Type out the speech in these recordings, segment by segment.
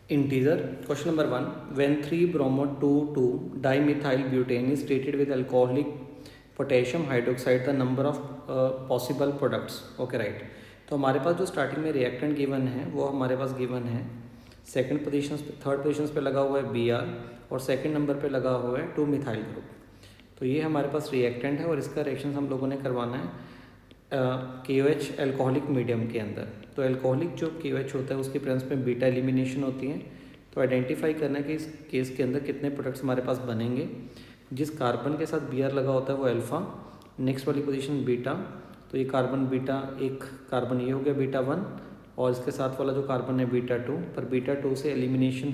Integer. Question number 1. When 3-bromo-2,2-dimethyl butane is treated with alcoholic potassium hydroxide, the number of possible products. Okay, right. तो हमारे पास जो starting में reactant given है वो हमारे पास given है सेकंड पोजीशन पे, थर्ड पोजीशन पे लगा हुआ है Br और सेकंड नंबर पे लगा हुआ है 2-मिथाइल ग्रुप। तो ये हमारे पास रिएक्टेंट है और इसका रिएक्शन हम लोगों ने करवाना है KOH एल्कोहलिक मीडियम के अंदर। तो एल्कोहलिक जो KOH होता है उसकी प्रेजेंस में बीटा एलिमिनेशन होती है। तो आइडेंटिफाई करना है कि इस केस के अंदर कितने प्रोडक्ट्स हमारे पास बनेंगे। जिस कार्बन के साथ Br लगा होता है वो अल्फ़ा, नेक्स्ट वाली पोजीशन बीटा। तो ये कार्बन बीटा, एक कार्बन ये हो गया बीटा 1 और इसके साथ वाला जो कार्बन है बीटा 2, पर बीटा 2 से एलिमिनेशन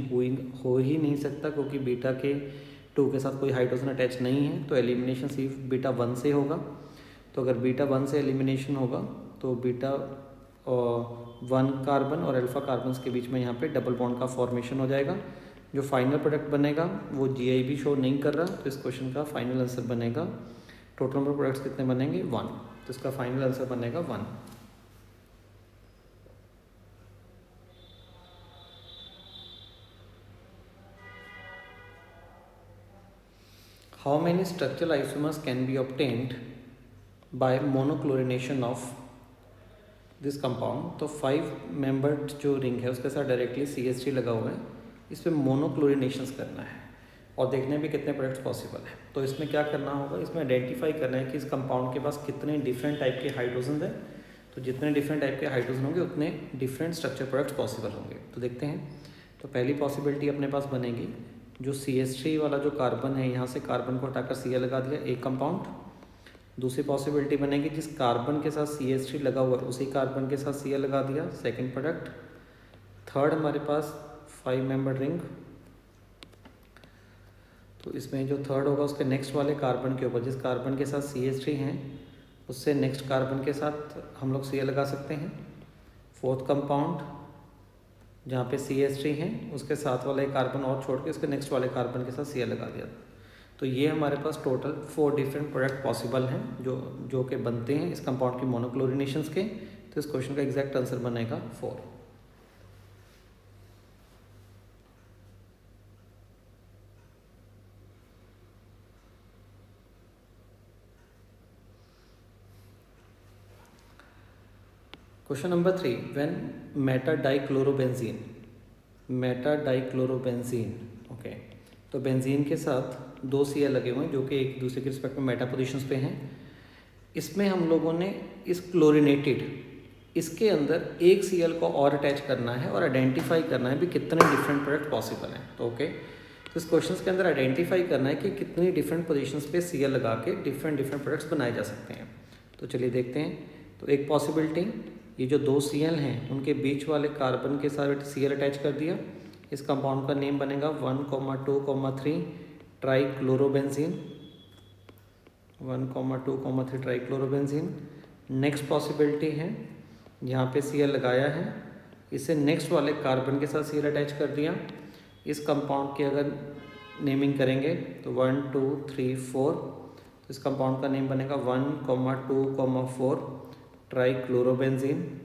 हो ही नहीं सकता क्योंकि बीटा के 2 के साथ कोई हाइड्रोजन अटैच नहीं है। तो एलिमिनेशन सिर्फ बीटा 1 से होगा। तो अगर बीटा 1 से एलिमिनेशन होगा तो बीटा 1 कार्बन और अल्फ़ा कार्बन के बीच में यहाँ पे डबल बॉन्ड का फॉर्मेशन हो जाएगा। जो फाइनल प्रोडक्ट बनेगा वो GI भी शो नहीं कर रहा। तो इस क्वेश्चन का फाइनल आंसर बनेगा, टोटल नंबर प्रोडक्ट्स कितने बनेंगे 1। तो इसका फाइनल आंसर बनेगा 1। How many structural isomers can be obtained by monochlorination of this compound. तो 5 मेंबर्ड जो रिंग है उसके साथ डायरेक्टली CH3 लगा हुआ है, इस पर मोनोक्लोरिनेशंस करना है और देखने भी कितने प्रोडक्ट्स पॉसिबल है। तो इसमें क्या करना होगा, इसमें आइडेंटिफाई करना है कि इस कंपाउंड के पास कितने डिफरेंट टाइप के हाइड्रोजन है। तो जितने डिफरेंट टाइप के हाइड्रोजन होंगे उतने डिफरेंट स्ट्रक्चर प्रोडक्ट्स पॉसिबल होंगे। तो देखते हैं। तो पहली पॉसिबिलिटी अपने पास बनेगी, जो CH3 वाला जो कार्बन है यहाँ से कार्बन को हटाकर Cl लगा दिया, एक कंपाउंड। दूसरी पॉसिबिलिटी बनेगी, जिस कार्बन के साथ CH3 लगा हुआ है उसी कार्बन के साथ Cl लगा दिया, सेकेंड प्रोडक्ट। थर्ड हमारे पास 5 मेंबर रिंग। तो इसमें जो थर्ड होगा उसके नेक्स्ट वाले कार्बन के ऊपर, जिस कार्बन के साथ CH3 हैं उससे नेक्स्ट कार्बन के साथ हम लोग Cl लगा सकते हैं। फोर्थ कंपाउंड जहाँ पे CH3 हैं उसके साथ वाला एक कार्बन और छोड़ के उसके नेक्स्ट वाले कार्बन के साथ Cl लगा दिया। तो ये हमारे पास टोटल 4 डिफरेंट प्रोडक्ट पॉसिबल हैं जो कि बनते हैं इस कंपाउंड की मोनोक्लोरिनेशंस के। तो इस क्वेश्चन का एग्जैक्ट आंसर बनेगा 4। Question number 3, when Meta dichlorobenzene okay. तो बेंजीन के साथ 2 Cl लगे हुए हैं जो कि एक दूसरे के रिस्पेक्ट में मेटा पोजीशंस पे हैं। इसमें हम लोगों ने इस क्लोरिनेटेड इसके अंदर एक Cl को और अटैच करना है और आइडेंटिफाई करना है भी कितने डिफरेंट प्रोडक्ट पॉसिबल हैं। तो ओके, तो इस क्वेश्चन के अंदर आइडेंटिफाई करना है कि कितनी डिफरेंट पोजीशंस पे Cl लगा के डिफरेंट प्रोडक्ट्स बनाए जा सकते हैं। तो चलिए देखते हैं। तो एक पॉसिबिलिटी, ये जो 2 Cl हैं उनके बीच वाले कार्बन के साथ Cl अटैच कर दिया। इस कंपाउंड का नेम बनेगा 1,2,3 ट्राइक्लोरोबेंजीन, 1,2,3 ट्राइक्लोरोबेंजीन। नेक्स्ट पॉसिबिलिटी है, यहाँ पे Cl लगाया है, इसे नेक्स्ट वाले कार्बन के साथ Cl अटैच कर दिया। इस कंपाउंड की अगर नेमिंग करेंगे तो 1, 2, 3, 4। तो इस कंपाउंड का नेम बनेगा 1,2,4 ट्राइक्लोरोबेंजीन।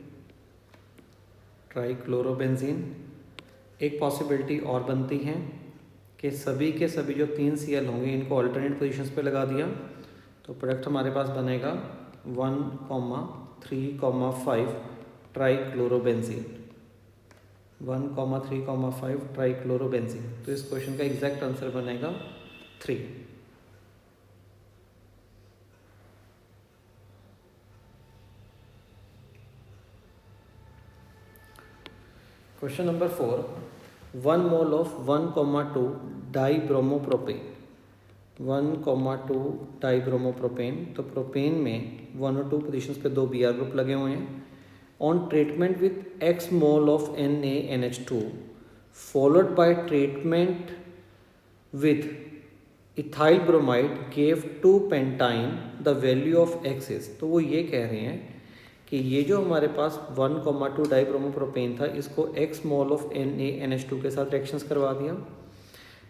एक पॉसिबिलिटी और बनती है कि सभी के सभी जो 3 Cl होंगे इनको अल्टरनेट पोजीशंस पे लगा दिया। तो प्रोडक्ट हमारे पास बनेगा 1,3,5 ट्राइक्लोरोबेंजीन, 1,3,5 ट्राइक्लोरोबेंजीन। तो इस क्वेश्चन का एग्जैक्ट आंसर बनेगा 3। Question number 4, 1 mole of 1,2 डाईब्रोमोप्रोपेन, 1,2 डाईब्रोमोप्रोपेन। तो प्रोपेन में 1 और 2 पोजीशंस पे 2 Br ग्रुप लगे हुए हैं। On treatment with X mole of NaNH2 followed by treatment with ethyl bromide gave 2 pentyne, the value of X is. तो वो ये कह रहे हैं कि ये जो हमारे पास 1,2 डाईब्रोमोप्रोपेन था इसको X मोल ऑफ NaNH2 के साथ रिएक्शंस करवा दिया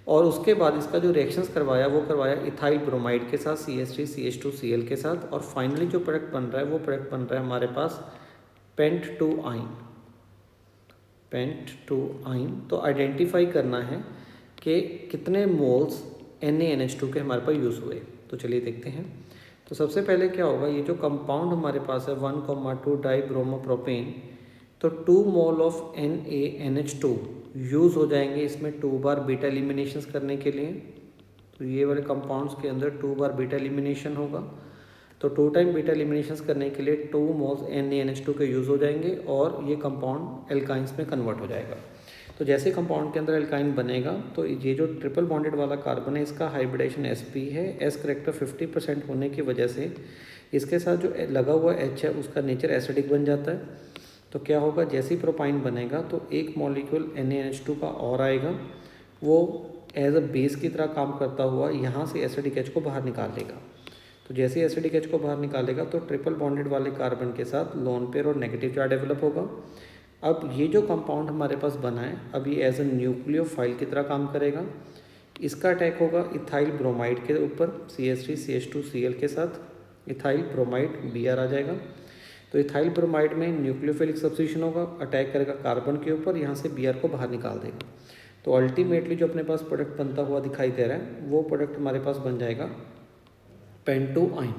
और उसके बाद इसका जो रिएक्शंस करवाया वो करवाया इथाइल ब्रोमाइड के साथ CH3 CH2Cl के साथ, और फाइनली जो प्रोडक्ट बन रहा है वो प्रोडक्ट बन रहा है हमारे पास पेंट 2 आइन। Pent two yne. तो आइडेंटिफाई करना है कि कितने मोल्स NaNH2 के हमारे पास यूज़ हुए। तो चलिए देखते हैं। तो सबसे पहले क्या होगा, ये जो कंपाउंड हमारे पास है 1,2 डाइब्रोमोप्रोपेन, तो 2 मोल ऑफ NaNH2 यूज़ हो जाएंगे इसमें 2 बार बीटा एलिमिनेशंस करने के लिए। तो ये वाले कंपाउंड्स के अंदर 2 बार बीटा एलिमिनेशन होगा। तो 2 टाइम बीटा एलिमिनेशंस करने के लिए 2 मोल्स NaNH2 के यूज़ हो जाएंगे और ये कंपाउंड एल्काइंस में कन्वर्ट हो जाएगा। तो जैसे कंपाउंड के अंदर एल्काइन बनेगा तो ये जो ट्रिपल बॉन्डेड वाला कार्बन है इसका हाइब्रिडेशन sp है। S करेक्टर 50% होने की वजह से इसके साथ जो लगा हुआ H है उसका नेचर एसिडिक बन जाता है। तो क्या होगा, जैसे ही प्रोपाइन बनेगा तो एक मॉलिक्यूल NaNH2 का और आएगा, वो एज अ बेस की तरह काम करता हुआ यहाँ से एसिडिक H को बाहर निकाल लेगा। तो जैसे एसिडिक H को बाहर निकालेगा तो ट्रिपल बॉन्डेड वाले कार्बन के साथ लोन पेयर और नेगेटिव चार्ज डेवलप होगा। अब ये जो कंपाउंड हमारे पास बना है अब ये एज अ न्यूक्लियोफाइल की तरह काम करेगा। इसका अटैक होगा इथाइल ब्रोमाइड के ऊपर CH3CH2Cl के साथ, इथाइल ब्रोमाइड Br आ जाएगा। तो इथाइल ब्रोमाइड में न्यूक्लियोफिलिक सब्स्टिट्यूशन होगा, अटैक करेगा कार्बन के ऊपर, यहाँ से Br को बाहर निकाल देगा। तो अल्टीमेटली जो अपने पास प्रोडक्ट बनता हुआ दिखाई दे रहा है वो प्रोडक्ट हमारे पास बन जाएगा पेंटोआइन।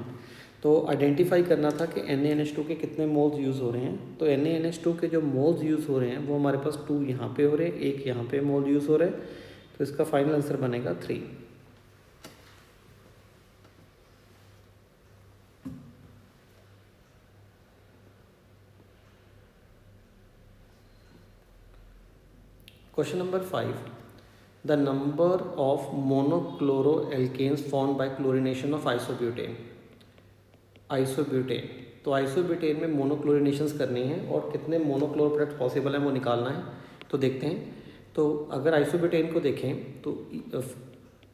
तो आइडेंटिफाई करना था कि NaNH2 के कितने मोल्स यूज़ हो रहे हैं। तो NaNH2 के जो मोल्स यूज़ हो रहे हैं वो हमारे पास 2 यहाँ पे हो रहे हैं, 1 यहाँ पे मोल यूज़ हो रहा है। तो इसका फाइनल आंसर बनेगा 3। Question number 5, the number of monochloroalkanes formed by chlorination of isobutane. तो आइसोब्यूटेन में मोनोक्लोरिनेशंस करनी है और कितने मोनोक्लोर प्रोडक्ट पॉसिबल है वो निकालना है। तो देखते हैं। तो अगर आइसोब्यूटेन को देखें तो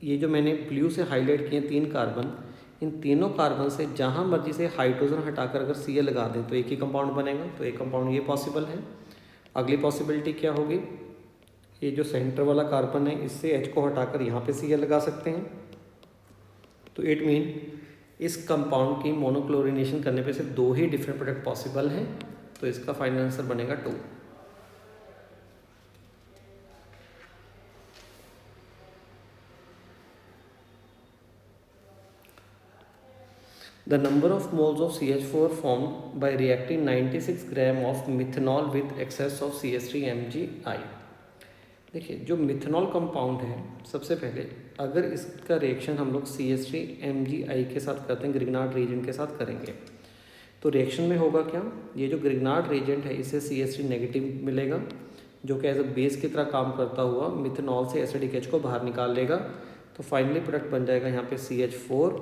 ये जो मैंने ब्लू से हाईलाइट किए 3 कार्बन, इन तीनों कार्बन से जहाँ मर्जी से हाइड्रोजन हटाकर अगर Cl लगा दें तो एक ही कंपाउंड बनेगा। तो एक कंपाउंड ये पॉसिबल है। अगली पॉसिबिलिटी क्या होगी, ये जो सेंटर वाला कार्बन है इससे H को हटाकर यहाँ पे Cl लगा सकते हैं। तो इट मीन इस कंपाउंड की मोनोक्लोरिनेशन करने पे सिर्फ 2 ही डिफरेंट प्रोडक्ट पॉसिबल हैं। तो इसका फाइनल आंसर बनेगा 2। The number of moles of CH4 formed by reacting 96 gram of methanol with excess of CH3MgI। देखिए जो मिथेनॉल कंपाउंड है, सबसे पहले अगर इसका रिएक्शन हम लोग CH3MgI के साथ करते हैं, ग्रिग्नार्ड रिएजेंट के साथ करेंगे, तो रिएक्शन में होगा क्या, ये जो ग्रिग्नार्ड रिएजेंट है इसे CH3 नेगेटिव मिलेगा जो कि एज अ बेस की तरह काम करता हुआ मिथेनॉल से एसिडिक H को बाहर निकाल लेगा। तो फाइनली प्रोडक्ट बन जाएगा यहाँ पे CH4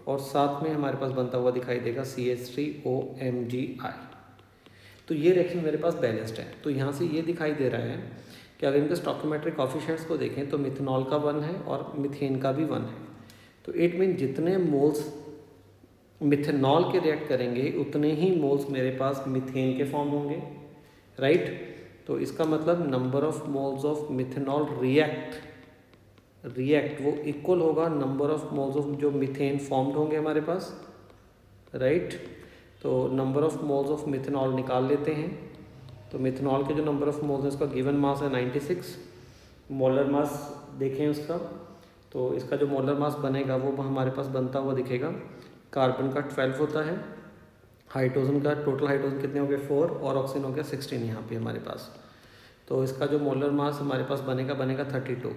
और साथ में हमारे पास बनता हुआ दिखाई देगा CH3OMgI। तो ये रिएक्शन मेरे पास बैलेंस्ड है। तो यहाँ से ये दिखाई दे रहा है कि अगर इनके स्टॉकियोमेट्रिक कोएफिशिएंट्स को देखें तो मिथेनॉल का 1 है और मीथेन का भी 1 है। तो इट मीन जितने मोल्स मिथेनॉल के रिएक्ट करेंगे उतने ही मोल्स मेरे पास मीथेन के फॉर्म होंगे, राइट। तो इसका मतलब number of moles of methanol react वो इक्वल होगा नंबर ऑफ मोल्स ऑफ जो मीथेन फॉर्म्ड होंगे हमारे पास, राइट। तो number of moles of methanol निकाल लेते हैं। तो मिथेनॉल के जो नंबर ऑफ मोल्स है उसका गिवन मास है 96, मोलर मास देखें उसका, तो इसका जो मोलर मास बनेगा वो हमारे पास बनता हुआ दिखेगा। कार्बन का 12 होता है, हाइड्रोजन का टोटल हाइड्रोजन कितने हो गए 4 और ऑक्सीजन हो गया 16 यहाँ पे हमारे पास। तो इसका जो मोलर मास हमारे पास बनेगा 32।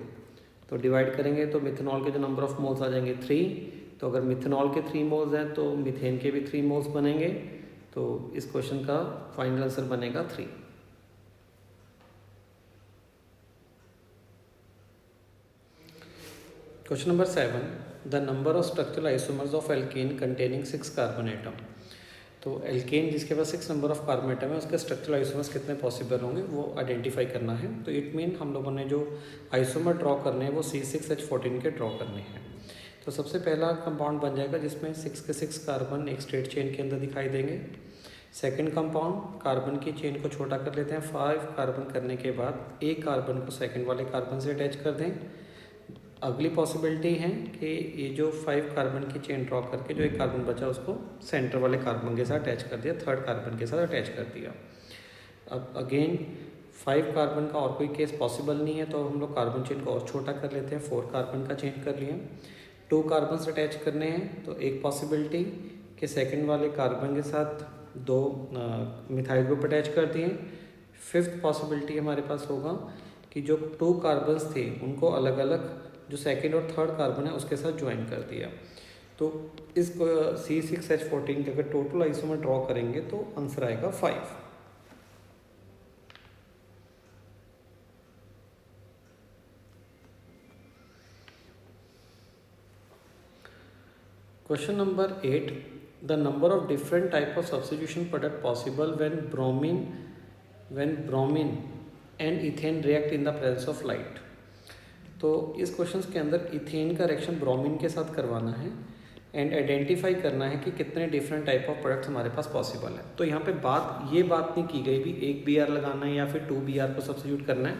तो डिवाइड करेंगे तो मिथेनॉल के जो नंबर ऑफ मोल्स आ जाएंगे 3। तो अगर मिथेनॉल के 3 मोल्स हैं तो मीथेन के भी 3 मोल्स बनेंगे। तो इस क्वेश्चन का फाइनल आंसर बनेगा 3। Question number 7, the number of structural isomers of alkene containing 6 carbon atom. तो एल्केन जिसके पास 6 नंबर ऑफ कार्बन एटम है उसके स्ट्रक्चरल आइसोमर्स कितने पॉसिबल होंगे वो आइडेंटिफाई करना है। तो इट मीन हम लोगों ने जो आइसोमर ड्रॉ करने हैं वो C6H14 के ड्रॉ करने हैं। तो सबसे पहला कंपाउंड बन जाएगा जिसमें 6 के 6 कार्बन एक स्ट्रेट चेन के अंदर दिखाई देंगे। सेकंड कंपाउंड, कार्बन की चेन को छोटा कर लेते हैं, 5 कार्बन करने के बाद एक कार्बन को सेकंड वाले कार्बन से अटैच कर दें। अगली पॉसिबिलिटी है कि ये जो 5 कार्बन की चेन ड्रॉ करके जो एक कार्बन बचा उसको सेंटर वाले कार्बन के साथ अटैच कर दिया, थर्ड कार्बन के साथ अटैच कर दिया। अब अगेन 5 कार्बन का और कोई केस पॉसिबल नहीं है, तो हम लोग कार्बन चेन को और छोटा कर लेते हैं, 4 कार्बन का चेंज कर लिए। 2 कार्बन अटैच करने हैं, तो एक पॉसिबिलिटी कि सेकंड वाले कार्बन के साथ 2 मिथाइल ग्रुप अटैच कर दिए। 5th पॉसिबिलिटी हमारे पास होगा कि जो 2 कार्बन्स थे उनको अलग अलग जो सेकंड और थर्ड कार्बन है उसके साथ ज्वाइन कर दिया। तो इस C6H14 के अगर टोटल आइसोमर ड्रॉ करेंगे तो आंसर आएगा 5। Question number 8, the number of different type of substitution product possible when bromine and ethane react in the presence of light. तो इस क्वेश्चन के अंदर इथेन का रिएक्शन ब्रोमीन के साथ करवाना है एंड आइडेंटिफाई करना है कि कितने डिफरेंट टाइप ऑफ प्रोडक्ट्स हमारे पास पॉसिबल है। तो यहाँ पे ये बात नहीं की गई भी एक Br लगाना है या फिर 2 Br को सब्स्टिट्यूट करना है।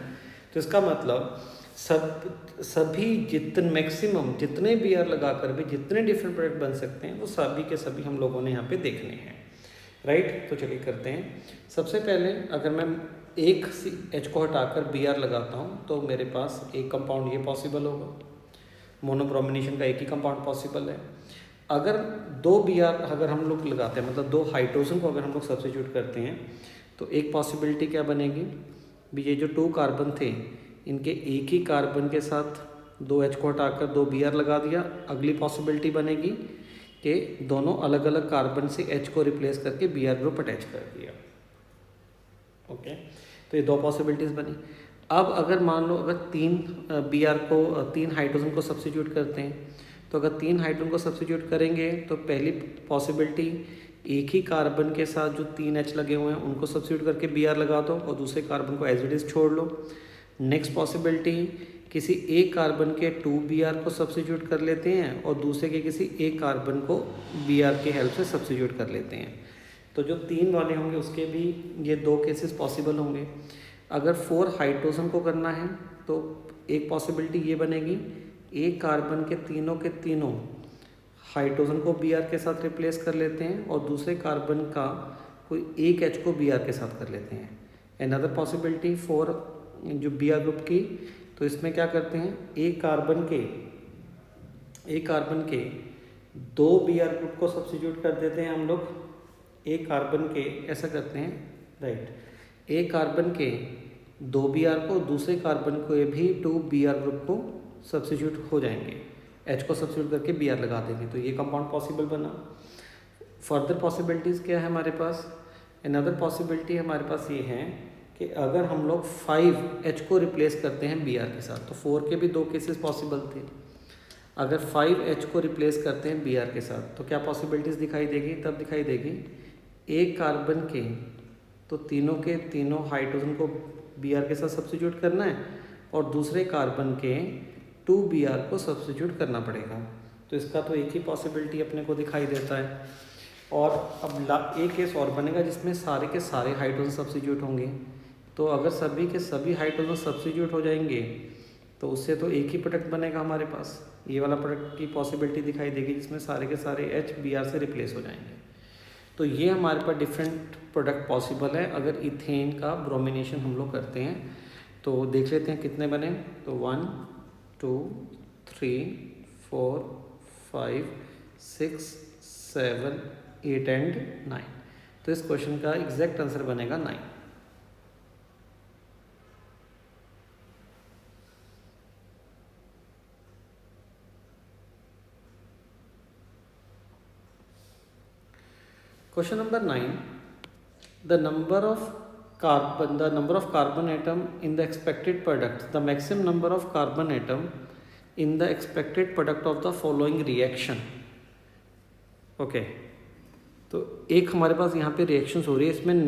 तो इसका मतलब सभी जितने मैक्सिमम जितने Br लगाकर भी जितने डिफरेंट प्रोडक्ट बन सकते हैं वो सभी के सभी हम लोगों ने यहाँ पे देखने हैं, राइट। तो चलिए करते हैं। सबसे पहले अगर मैं एक H को हटाकर Br लगाता हूँ तो मेरे पास एक कंपाउंड ये पॉसिबल होगा, मोनोब्रोमिनेशन का एक ही कंपाउंड पॉसिबल है। अगर 2 Br अगर हम लोग लगाते हैं, मतलब 2 हाइड्रोजन को अगर हम लोग सब्स्टिट्यूट करते हैं तो एक पॉसिबिलिटी क्या बनेगी भी, ये जो 2 कार्बन थे इनके एक ही कार्बन के साथ 2 H को हटाकर 2 Br लगा दिया। अगली पॉसिबिलिटी बनेगी कि दोनों अलग अलग कार्बन से H को रिप्लेस करके Br ग्रुप अटैच कर दिया। ओके, तो ये 2 पॉसिबिलिटीज़ बनी। अब अगर मान लो अगर 3 हाइड्रोजन को सब्स्टिट्यूट करते हैं, तो अगर 3 हाइड्रोजन को सब्स्टिट्यूट करेंगे तो पहली पॉसिबिलिटी एक ही कार्बन के साथ जो 3 H लगे हुए हैं उनको सब्स्टिट्यूट करके Br लगा दो और दूसरे कार्बन को एज इट इज छोड़ लो। नेक्स्ट पॉसिबिलिटी किसी एक कार्बन के 2 Br को सब्स्टिट्यूट कर लेते हैं और दूसरे के किसी एक कार्बन को Br के हेल्प से सब्स्टिट्यूट कर लेते हैं। तो जो 3 वाले होंगे उसके भी ये 2 केसेस पॉसिबल होंगे। अगर 4 हाइड्रोजन को करना है तो एक पॉसिबिलिटी ये बनेगी, एक कार्बन के तीनों हाइड्रोजन को Br के साथ रिप्लेस कर लेते हैं और दूसरे कार्बन का कोई एक H को Br के साथ कर लेते हैं। अनदर पॉसिबिलिटी 4 जो Br ग्रुप की, तो इसमें क्या करते हैं, एक कार्बन के 2 Br ग्रुप को सब्स्टिट्यूट कर देते हैं हम लोग। एक कार्बन के ऐसा करते हैं, राइट, एक कार्बन के 2 Br को दूसरे कार्बन को भी 2 Br ग्रुप को सब्स्टिट्यूट हो जाएंगे, H को सब्स्टिट्यूट करके Br लगा देंगे। तो ये कंपाउंड पॉसिबल बना। फर्दर पॉसिबिलिटीज़ क्या है हमारे पास, अनदर पॉसिबिलिटी हमारे पास ये है कि अगर हम लोग 5H को रिप्लेस करते हैं Br के साथ, तो 4 के भी 2 केसेस पॉसिबल थे। अगर 5H को रिप्लेस करते हैं Br के साथ तो क्या पॉसिबिलिटीज़ दिखाई देगी, तब दिखाई देगी एक कार्बन के तो तीनों हाइड्रोजन को Br के साथ सब्स्टिट्यूट करना है और दूसरे कार्बन के 2 Br को सब्स्टिट्यूट करना पड़ेगा। तो इसका तो एक ही पॉसिबिलिटी अपने को दिखाई देता है। और अब एक केस और बनेगा जिसमें सारे के सारे हाइड्रोजन सब्स्टिट्यूट होंगे। तो अगर सभी के सभी हाइड्रोजन सब्स्टिट्यूट हो जाएंगे तो उससे तो एक ही प्रोडक्ट बनेगा हमारे पास, ये वाला प्रोडक्ट की पॉसिबिलिटी दिखाई देगी जिसमें सारे के सारे H Br से रिप्लेस हो जाएंगे। तो ये हमारे पास डिफरेंट प्रोडक्ट पॉसिबल है अगर इथेन का ब्रोमिनेशन हम लोग करते हैं। तो देख लेते हैं कितने बने। तो 1 2 3 4 5 6 7 8 एंड 9। तो इस क्वेश्चन का एग्जैक्ट आंसर बनेगा 9। Question number 9. The number of carbon atom in the expected product. The maximum number of carbon atom in the expected product of the following reaction. Okay. तो एक हमारे पास यहाँ पे रिएक्शंस हो रही है, इसमें the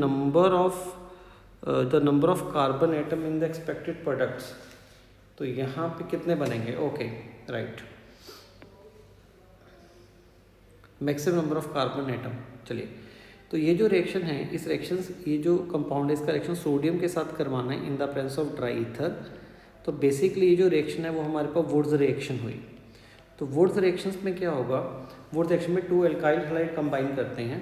number of carbon atom in the expected products. तो यहाँ पे कितने बनेंगे? Okay, right, maximum number of carbon atom. चलिए, तो ये जो रिएक्शन है, इस ये जो कंपाउंड है इसका रिएक्शन सोडियम के साथ करवाना है in the presence of dry ether. तो बेसिकली ये जो रिएक्शन है वो हमारे पास वुड्स रिएक्शन हुई। तो वुड्स रिएक्शंस में क्या होगा, वुड्स रिएक्शन में 2 एल्काइल हैलाइड कंबाइन करते हैं।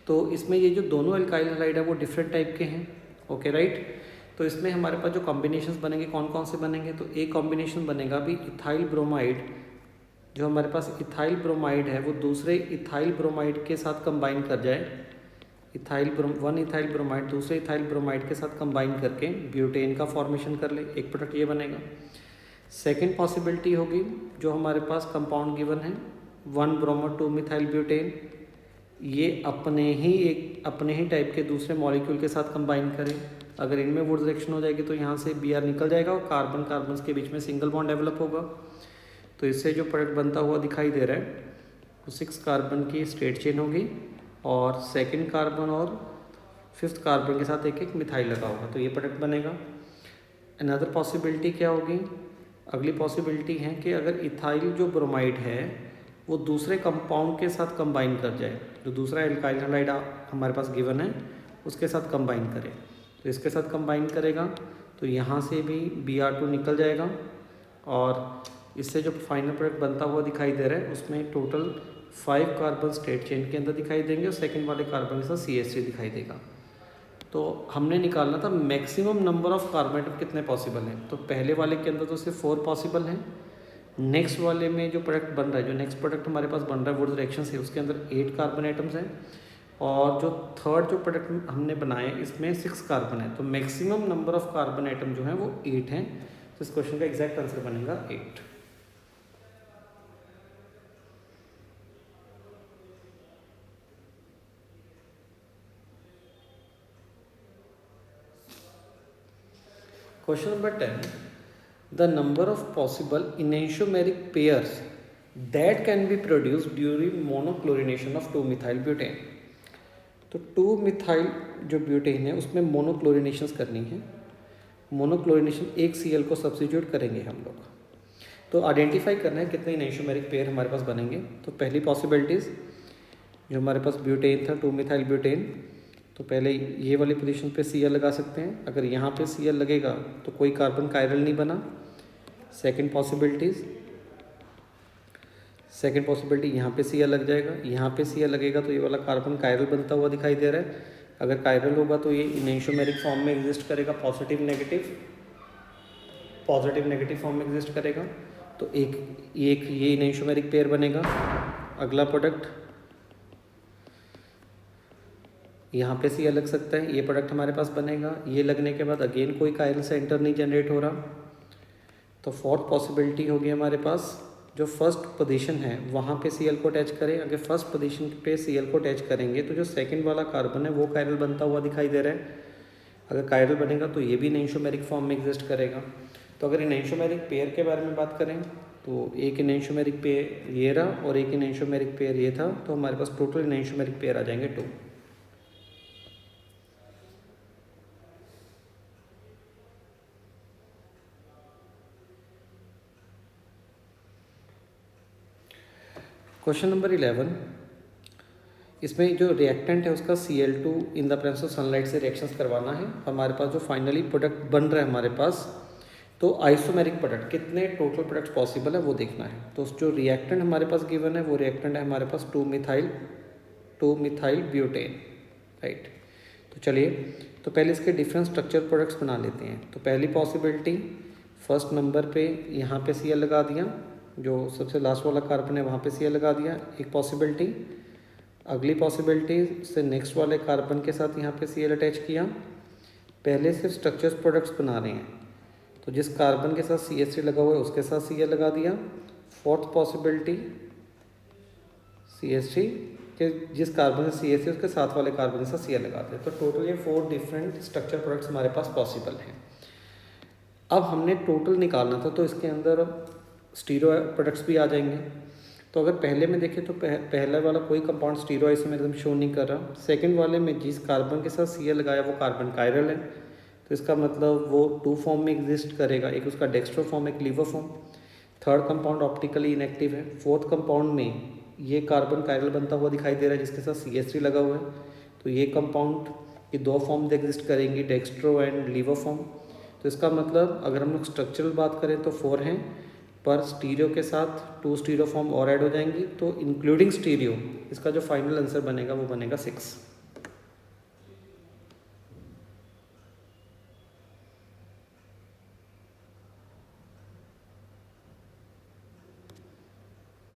तो इसमें ये जो दोनों एल्काइल हैलाइड है वो डिफरेंट टाइप के हैं। Okay, right. तो इसमें हमारे पास जो कॉम्बिनेशंस बनेंगे कौन कौन से बनेंगे, तो एक कॉम्बिनेशन बनेगा भी इथाइल ब्रोमाइड, जो हमारे पास इथाइल ब्रोमाइड है वो दूसरे इथाइल ब्रोमाइड के साथ कंबाइन कर जाए, वन इथाइल ब्रोमाइड दूसरे इथाइल ब्रोमाइड के साथ कंबाइन करके ब्यूटेन का फॉर्मेशन कर ले, एक प्रोडक्ट ये बनेगा। सेकेंड पॉसिबिलिटी होगी जो हमारे पास कंपाउंड गिवन है 1 ब्रोमो 2 मिथाइल ब्यूटेन, ये अपने ही टाइप के दूसरे मॉलिक्यूल के साथ कंबाइन करें। अगर इनमें वुड रिएक्शन हो जाएगी तो यहाँ से Br निकल जाएगा और कार्बन कार्बन के बीच में सिंगल बॉन्ड डेवलप होगा। तो इससे जो प्रोडक्ट बनता हुआ दिखाई दे रहा है वो 6 कार्बन की स्ट्रेट चेन होगी और सेकंड कार्बन और 5th कार्बन के साथ एक एक मिथाइल लगा होगा, तो ये प्रोडक्ट बनेगा। अनदर पॉसिबिलिटी क्या होगी, अगली पॉसिबिलिटी है कि अगर इथाइल जो ब्रोमाइड है वो दूसरे कंपाउंड के साथ कंबाइन कर जाए, जो दूसरा एल्काइल हैलाइड हमारे पास गिवन है उसके साथ कंबाइन करे, तो इसके साथ कंबाइन करेगा तो यहाँ से भी Br2 निकल जाएगा और इससे जो फाइनल प्रोडक्ट बनता हुआ दिखाई दे रहा है उसमें टोटल 5 कार्बन स्ट्रेट चेन के अंदर दिखाई देंगे और सेकंड वाले कार्बन के साथ CH3 दिखाई देगा। तो हमने निकालना था maximum number of carbon atom कितने पॉसिबल हैं, तो पहले वाले के अंदर तो सिर्फ 4 पॉसिबल हैं। नेक्स्ट वाले में जो प्रोडक्ट बन रहा है, जो नेक्स्ट प्रोडक्ट हमारे पास बन रहा है वुड रिएक्शन से, उसके अंदर 8 कार्बन एटम्स हैं और जो थर्ड जो प्रोडक्ट हमने बनाए इसमें 6 कार्बन है, तो maximum number of carbon atom जो है वो 8 हैं। तो इस क्वेश्चन का एग्जैक्ट आंसर बनेगा 8। Question number 10. The number of possible enantiomeric pairs that can be produced during monochlorination of 2-methyl butane. तो 2-methyl जो ब्यूटेन है उसमें मोनोक्लोरिनेशन करनी है। मोनोक्लोरिनेशन एक Cl को सब्स्टिट्यूट करेंगे हम लोग, तो आइडेंटिफाई करना है कितने इनेंशियोमेरिक पेयर हमारे पास बनेंगे। तो पहली पॉसिबिलिटीज़ जो हमारे पास ब्यूटेन था 2-methyl ब्यूटेन, तो पहले ये वाली पोजीशन पे Cl लगा सकते हैं। अगर यहाँ पे Cl लगेगा तो कोई कार्बन कायरल नहीं बना। सेकंड पॉसिबिलिटी यहाँ पे Cl लग जाएगा, यहाँ पे Cl लगेगा तो ये वाला कार्बन कायरल बनता हुआ दिखाई दे रहा है। अगर कायरल होगा तो ये इनेंशियोमेरिक फॉर्म में एग्जिस्ट करेगा, पॉजिटिव नेगेटिव फॉर्म में एग्जिस्ट करेगा, तो एक ये इनेंशियोमेरिक पेयर बनेगा। अगला प्रोडक्ट यहाँ पे Cl लग सकता है, ये प्रोडक्ट हमारे पास बनेगा। ये लगने के बाद अगेन कोई कायरल सेंटर नहीं जनरेट हो रहा, तो फोर्थ पॉसिबिलिटी होगी हमारे पास जो फर्स्ट पोजीशन है वहाँ पे Cl को अटैच करें। अगर फर्स्ट पोजीशन पे Cl को अटैच करेंगे तो जो सेकंड वाला कार्बन है वो कायरल बनता हुआ दिखाई दे रहा है। अगर कायरल बनेगा तो ये भी इनेंशियोमेरिक फॉर्म में एग्जिस्ट करेगा। तो अगर इनेंशियोमेरिक पेयर के बारे में बात करें तो एक इनेंशियोमेरिक पेयर ये रहा और एक इनेंशियोमेरिक पेयर ये था, तो हमारे पास टोटल इनेंशियोमेरिक पेयर आ जाएंगे 2। क्वेश्चन नंबर 11, इसमें जो रिएक्टेंट है उसका Cl2 in the presence of sunlight से रिएक्शंस करवाना है। हमारे पास जो फाइनली प्रोडक्ट बन रहा है हमारे पास, तो आइसोमेरिक प्रोडक्ट कितने टोटल प्रोडक्ट्स पॉसिबल है वो देखना है। तो जो रिएक्टेंट हमारे पास गिवन है वो रिएक्टेंट है हमारे पास 2-methyl ब्यूटेन, राइट। तो चलिए तो पहले इसके डिफरेंट स्ट्रक्चर प्रोडक्ट्स बना लेते हैं। तो पहली पॉसिबिलिटी फर्स्ट नंबर पे यहाँ पे Cl लगा दिया, जो सबसे लास्ट वाला कार्बन है वहाँ पे Cl लगा दिया, एक पॉसिबिलिटी। अगली पॉसिबिलिटी से नेक्स्ट वाले कार्बन के साथ यहाँ पे Cl अटैच किया। पहले सिर्फ स्ट्रक्चर्स प्रोडक्ट्स बना रहे हैं, तो जिस कार्बन के साथ CH3 लगा हुआ है उसके साथ Cl लगा दिया। फोर्थ पॉसिबिलिटी CH3 के जिस कार्बन से CH3 उसके साथ वाले कार्बन के साथ Cl लगा दिया। तो टोटल ये 4 डिफरेंट स्ट्रक्चर प्रोडक्ट्स हमारे पास पॉसिबल हैं। अब हमने टोटल निकालना था, तो इसके अंदर स्टीरो प्रोडक्ट्स भी आ जाएंगे। तो अगर पहले में देखें तो पहला वाला कोई कंपाउंड स्टीरो आइसोमेरिज्म शो नहीं कर रहा। सेकंड वाले में जिस कार्बन के साथ Cl लगाया वो कार्बन कायरल है, तो इसका मतलब वो 2 फॉर्म में एग्जिस्ट करेगा, एक उसका डेक्स्ट्रो फॉर्म एक laevo form. Third compound optically inactive है। फोर्थ कंपाउंड में ये कार्बन कायरल बनता हुआ दिखाई दे रहा है जिसके साथ CH3 लगा हुआ है, तो ये कंपाउंड की 2 फॉर्म एग्जिस्ट करेंगी, डेक्स्ट्रो एंड लीवर फॉर्म। तो इसका मतलब अगर हम लोग स्ट्रक्चरल बात करें तो 4 हैं, पर स्टीरियो के साथ 2 स्टीरियो फॉर्म और ऐड हो जाएंगी, तो इंक्लूडिंग स्टीरियो इसका जो फाइनल आंसर बनेगा वो बनेगा 6।